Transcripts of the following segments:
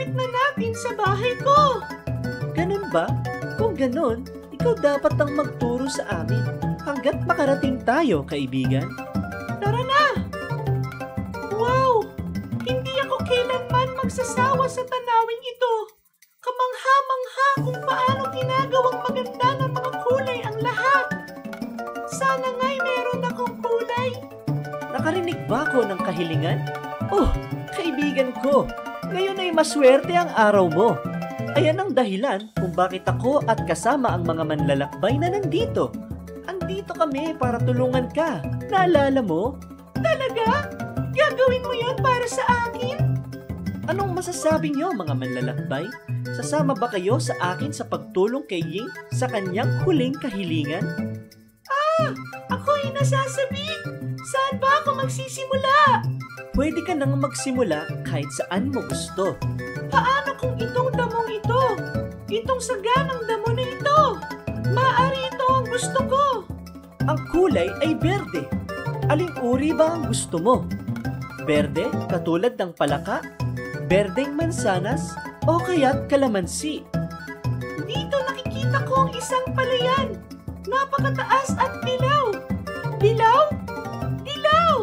malapit na natin sa bahay ko. Ganun ba? Kung ganun, ikaw dapat ang magturo sa amin hanggat makarating tayo, kaibigan. Tara na! Wow! Hindi ako kailanman magsasawa sa tanawing ito. Kamangha-mangha kung paano ginagawang maganda ng mga kulay ang lahat. Sana nga'y meron akong kulay. Nakarinig ba ako ng kahilingan? Oh, kaibigan ko, ngayon ay maswerte ang araw mo. Ayan ang dahilan kung bakit ako at kasama ang mga manlalakbay na nandito. Andito kami para tulungan ka. Naalala mo? Talaga? Gagawin mo yan para sa akin? Anong masasabi niyo, mga manlalakbay? Sasama ba kayo sa akin sa pagtulong kay Ying sa kanyang huling kahilingan? Ako'y nasasabik. Saan ba ako magsisimula? Pwede ka nang magsimula kahit saan mo gusto. Paano kung itong damong ito? Itong saganang damo na ito? Maaari ito ang gusto ko. Ang kulay ay berde. Aling uri ba ang gusto mo? Berde, katulad ng palaka? Berdeng mansanas? O kaya't kalamansi? Dito nakikita ko ang isang palayan. Napakataas at dilaw. Dilaw? Dilaw!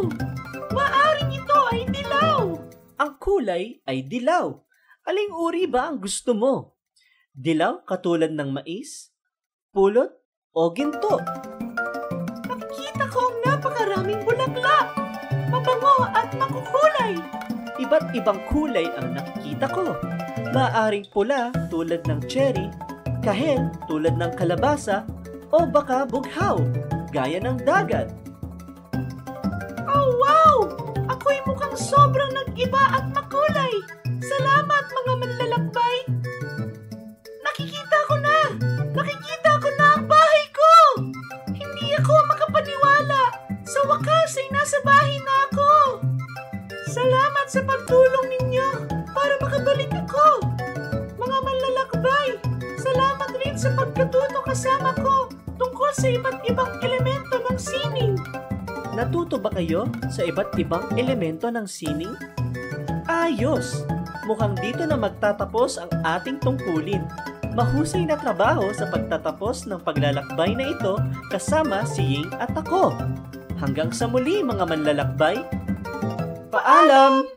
Maaring ito ay dilaw. Ang kulay ay dilaw. Aling uri ba ang gusto mo? Dilaw katulad ng mais? Pulot? O ginto? Nakikita ko ang napakaraming bulaklak. Mabango at makukulay. Iba't ibang kulay ang nakikita ko. Maaring pula tulad ng cherry, kahel tulad ng kalabasa, o baka bughaw, gaya ng dagat. Oh wow! Ako'y mukhang sobrang nag-iba at makulay. Salamat mga manlalakbay. Nakikita ko na! Nakikita ko na ang bahay ko! Hindi ako makapaniwala. Sa wakas ay nasa bahay na ako. Salamat sa pagtulong ninyo para makabalik ako. Mga manlalakbay, salamat rin sa pagkatuto kasama ko tungkol sa iba't ibang elemento ng sining. Natuto ba kayo sa iba't ibang elemento ng sining? Ayos! Mukhang dito na magtatapos ang ating tungkulin. Mahusay na trabaho sa pagtatapos ng paglalakbay na ito kasama si Ying at ako. Hanggang sa muli, mga manlalakbay. Paalam!